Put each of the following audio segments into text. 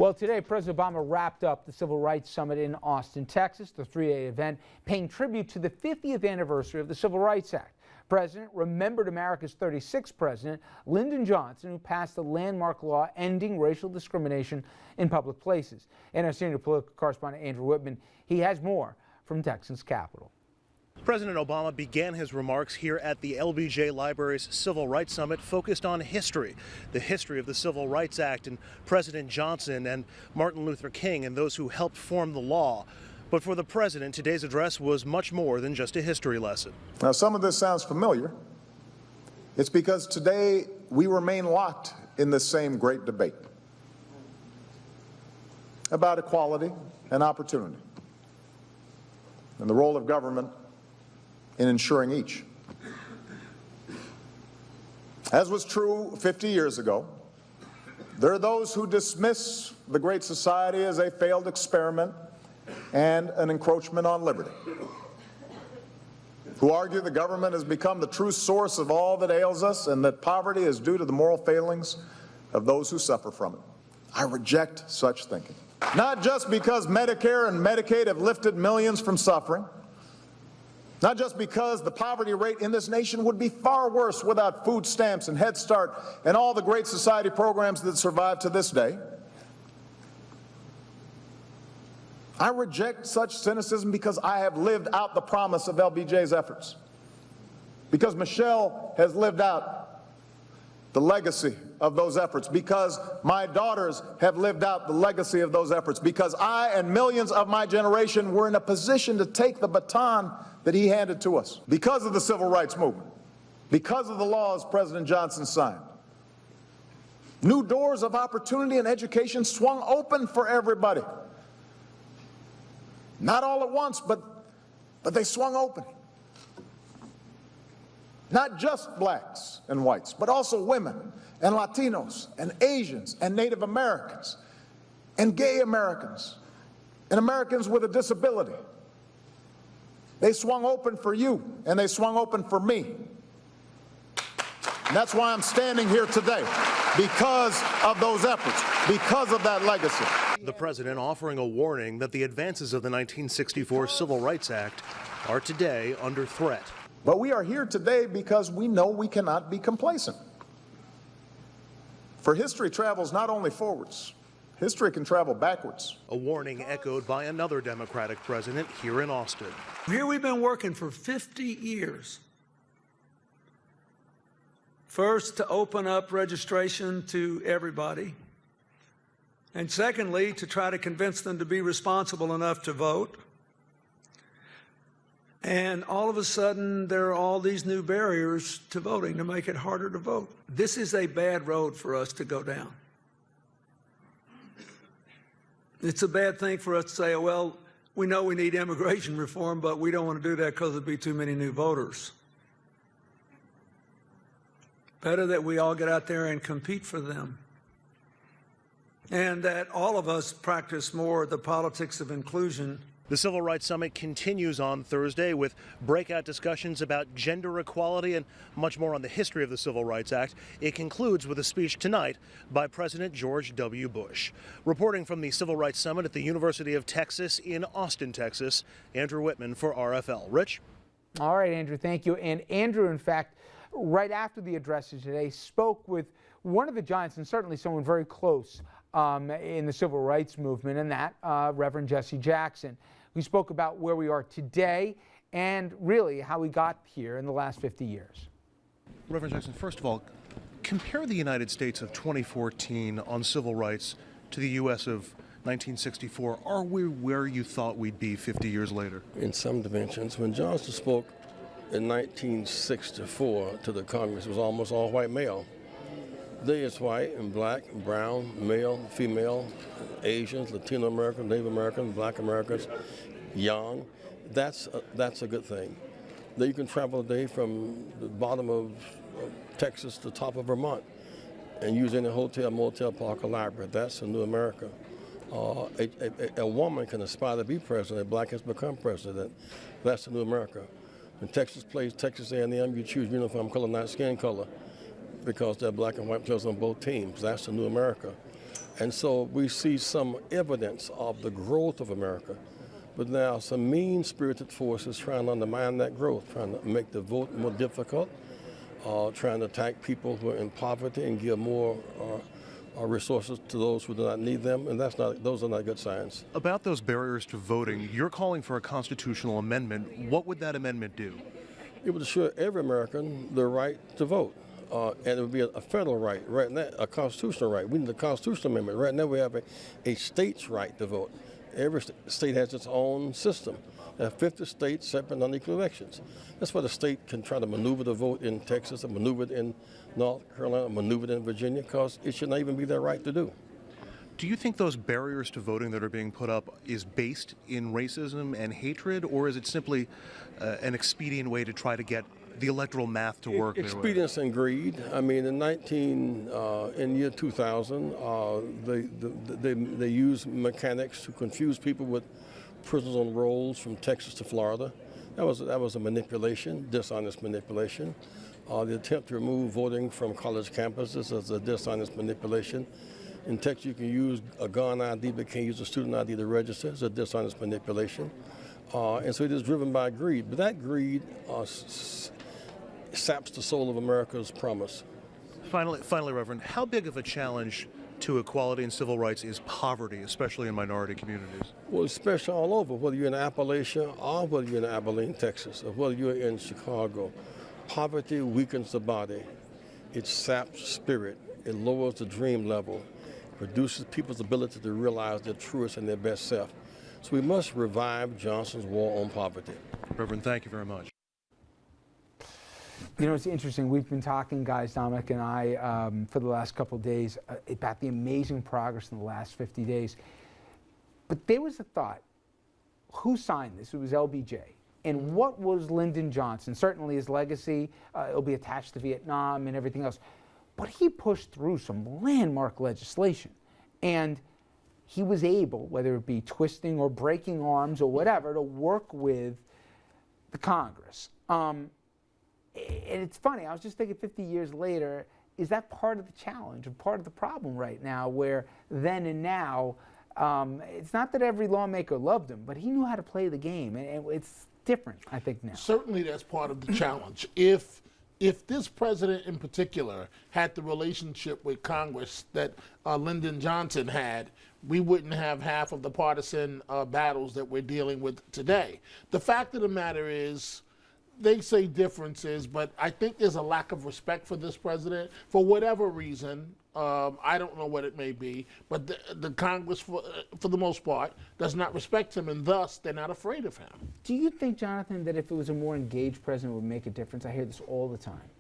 Well, today, President Obama wrapped up the Civil Rights Summit in Austin, Texas, the three-day event paying tribute to the 50th anniversary of the Civil Rights Act. The president remembered America's 36th president, Lyndon Johnson, who passed the landmark law ending racial discrimination in public places. And our senior political correspondent, Andrew Whitman, he has more from Texas Capitol. President Obama began his remarks here at the LBJ Library's Civil Rights Summit focused on history, the history of the Civil Rights Act and President Johnson and Martin Luther King and those who helped form the law. But for the president, today's address was much more than just a history lesson. Now, some of this sounds familiar. It's because today we remain locked in the same great debate about equality and opportunity and the role of government in ensuring each. As was true 50 years ago, there are those who dismiss the Great Society as a failed experiment and an encroachment on liberty, who argue the government has become the true source of all that ails us and that poverty is due to the moral failings of those who suffer from it. I reject such thinking. Not just because Medicare and Medicaid have lifted millions from suffering, not just because the poverty rate in this nation would be far worse without food stamps and Head Start and all the Great Society programs that survive to this day. I reject such cynicism because I have lived out the promise of LBJ's efforts, because Michelle has lived out the legacy of those efforts, because my daughters have lived out the legacy of those efforts, because I and millions of my generation were in a position to take the baton that he handed to us, because of the civil rights movement, because of the laws President Johnson signed. New doors of opportunity and education swung open for everybody. Not all at once, but they swung open. Not just blacks and whites, but also women and Latinos and Asians and Native Americans and gay Americans and Americans with a disability. They swung open for you, and they swung open for me. And that's why I'm standing here today, because of those efforts, because of that legacy. The president offering a warning that the advances of the 1964 Civil Rights Act are today under threat. But we are here today because we know we cannot be complacent. For history travels not only forwards, history can travel backwards. A warning echoed by another Democratic president here in Austin. Here we've been working for 50 years. First, to open up registration to everybody. And secondly, to try to convince them to be responsible enough to vote. And all of a sudden, there are all these new barriers to voting to make it harder to vote. This is a bad road for us to go down. It's a bad thing for us to say, oh, well, we know we need immigration reform, but we don't want to do that because there'd be too many new voters. Better that we all get out there and compete for them. And that all of us practice more the politics of inclusion. The Civil Rights Summit continues on Thursday with breakout discussions about gender equality and much more on the history of the Civil Rights Act. It concludes with a speech tonight by President George W. Bush. Reporting from the Civil Rights Summit at the University of Texas in Austin, Texas, Andrew Whitman for RFL. Rich? All right, Andrew, thank you. And Andrew, in fact, right after the addresses today, spoke with one of the giants, and certainly someone very close in the civil rights movement, and that Reverend Jesse Jackson. We spoke about where we are today and really how we got here in the last 50 years. Reverend Jackson, first of all, compare the United States of 2014 on civil rights to the U.S. of 1964. Are we where you thought we'd be 50 years later? In some dimensions. When Johnson spoke in 1964 to the Congress, it was almost all white male. Today it's white and black, and brown, male, female, Asians, Latino Americans, Native Americans, black Americans, young. That's a good thing. That you can travel today from the bottom of Texas to the top of Vermont and use any hotel, motel, park, or library. That's a new America. A woman can aspire to be president. A black has become president. That's a new America. When Texas plays Texas A&M, you choose uniform color, not skin color, because they're black and white players on both teams. That's the new America. And so we see some evidence of the growth of America. But now some mean-spirited forces trying to undermine that growth, trying to make the vote more difficult, trying to attack people who are in poverty and give more resources to those who do not need them, and those are not good signs. About those barriers to voting, you're calling for a constitutional amendment. What would that amendment do? It would assure every American the right to vote, and it would be a federal right, right now, a constitutional right. We need a constitutional amendment. Right now we have a state's right to vote. Every state has its own system. There are 50 states separate unequal elections. That's why the state can try to maneuver the vote in Texas, and maneuver it in North Carolina, maneuver it in Virginia, because it should not even be their right to do. Do you think those barriers to voting that are being put up is based in racism and hatred, or is it simply an expedient way to try to get the electoral math to work? Expedience and greed. I mean, in year 2000, they used mechanics to confuse people with prisoners on rolls from Texas to Florida. That was a manipulation, dishonest manipulation. The attempt to remove voting from college campuses is a dishonest manipulation. In Texas, you can use a gun ID, but can't use a student ID to register. It's a dishonest manipulation. And so it is driven by greed. But that greed saps the soul of America's promise. Finally, Reverend, how big of a challenge to equality and civil rights is poverty, especially in minority communities? Well, especially all over, whether you're in Appalachia or whether you're in Abilene, Texas, or whether you're in Chicago. Poverty weakens the body. It saps spirit. It lowers the dream level. Reduces people's ability to realize their truest and their best self. So we must revive Johnson's war on poverty. Reverend, thank you very much. You know, it's interesting. We've been talking, guys, Dominic and I, for the last couple of days about the amazing progress in the last 50 days. But there was a thought, who signed this? It was LBJ. And what was Lyndon Johnson? Certainly his legacy, it'll be attached to Vietnam and everything else. But he pushed through some landmark legislation. And he was able, whether it be twisting or breaking arms or whatever, to work with the Congress. And it's funny, I was just thinking 50 years later, is that part of the challenge or part of the problem right now, where then and now, it's not that every lawmaker loved him, but he knew how to play the game, and it's different, I think, now. Certainly that's part of the challenge. If this president in particular had the relationship with Congress that Lyndon Johnson had, we wouldn't have half of the partisan battles that we're dealing with today. The fact of the matter is, they say differences, but I think there's a lack of respect for this president for whatever reason. I don't know what it may be, but the Congress, for the most part, does not respect him, and thus they're not afraid of him. Do you think, Jonathan, that if it was a more engaged president, it would make a difference? I hear this all the time.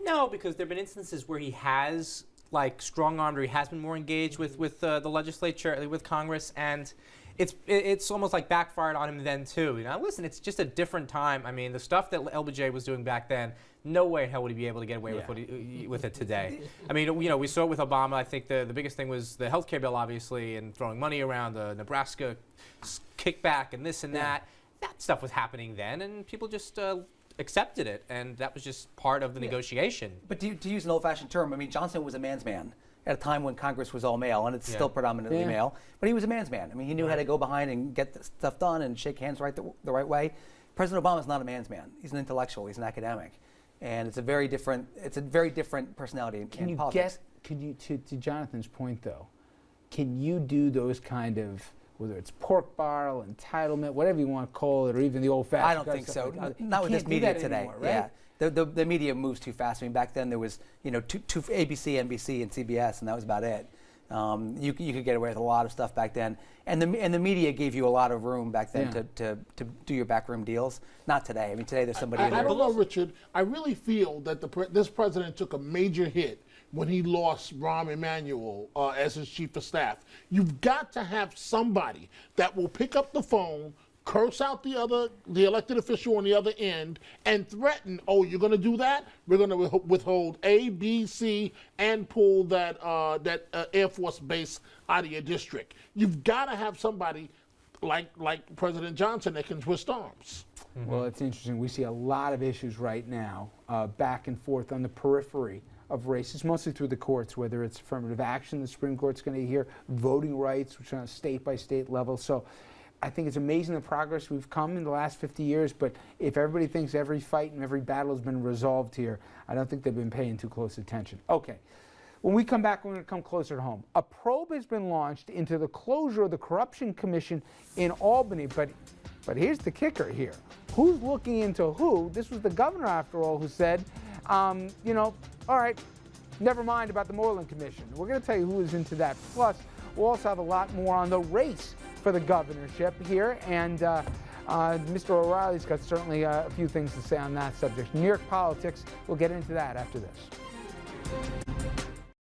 No, because there have been instances where he has, like, strong-armed, or he has been more engaged with the legislature, with Congress, and it's almost like backfired on him then too. You know, listen, it's just a different time. I mean, the stuff that LBJ was doing back then, no way in hell would he be able to get away with it today. I mean, you know, we saw it with Obama. I think the biggest thing was the health care bill, obviously, and throwing money around, the Nebraska kickback and this and that. That stuff was happening then, and people just accepted it, and that was just part of the negotiation. But to use an old-fashioned term, I mean, Johnson was a man's man at a time when Congress was all male, and it's still predominantly male. But he was a man's man. I mean, he knew how to go behind and get the stuff done and shake hands the right way. President Obama is not a man's man. He's an intellectual. He's an academic, and it's a very different personality in politics. To Jonathan's point though, can you do those kind of, whether it's pork barrel, entitlement, whatever you want to call it, or even the old-fashioned? I don't think so. Not with this media today. Anymore, right? Yeah. The media moves too fast. I mean, back then there was, you know, two ABC, NBC, and CBS, and that was about it. You could get away with a lot of stuff back then, and the media gave you a lot of room back then to do your backroom deals. Not today. I mean, today there's somebody. I don't know, Richard. I really feel that this president took a major hit when he lost Rahm Emanuel as his chief of staff. You've got to have somebody that will pick up the phone, curse out the elected official on the other end, and threaten, oh, you're going to do that? We're going to withhold A, B, C, and pull that Air Force base out of your district. You've got to have somebody like President Johnson that can twist arms. Well, it's interesting. We see a lot of issues right now, back and forth on the periphery of races, mostly through the courts, whether it's affirmative action the Supreme Court's going to hear, voting rights, which are on a state-by-state level. So I think it's amazing the progress we've come in the last 50 years, but if everybody thinks every fight and every battle has been resolved here, I don't think they've been paying too close attention. Okay. When we come back, we're going to come closer to home. A probe has been launched into the closure of the Corruption Commission in Albany, but here's the kicker here. Who's looking into who? This was the governor, after all, who said, you know, all right, never mind about the Moreland Commission. We're going to tell you who is into that. Plus, we'll also have a lot more on the race for the governorship here, and Mr. O'Reilly's got certainly a few things to say on that subject. New York politics, we'll get into that after this.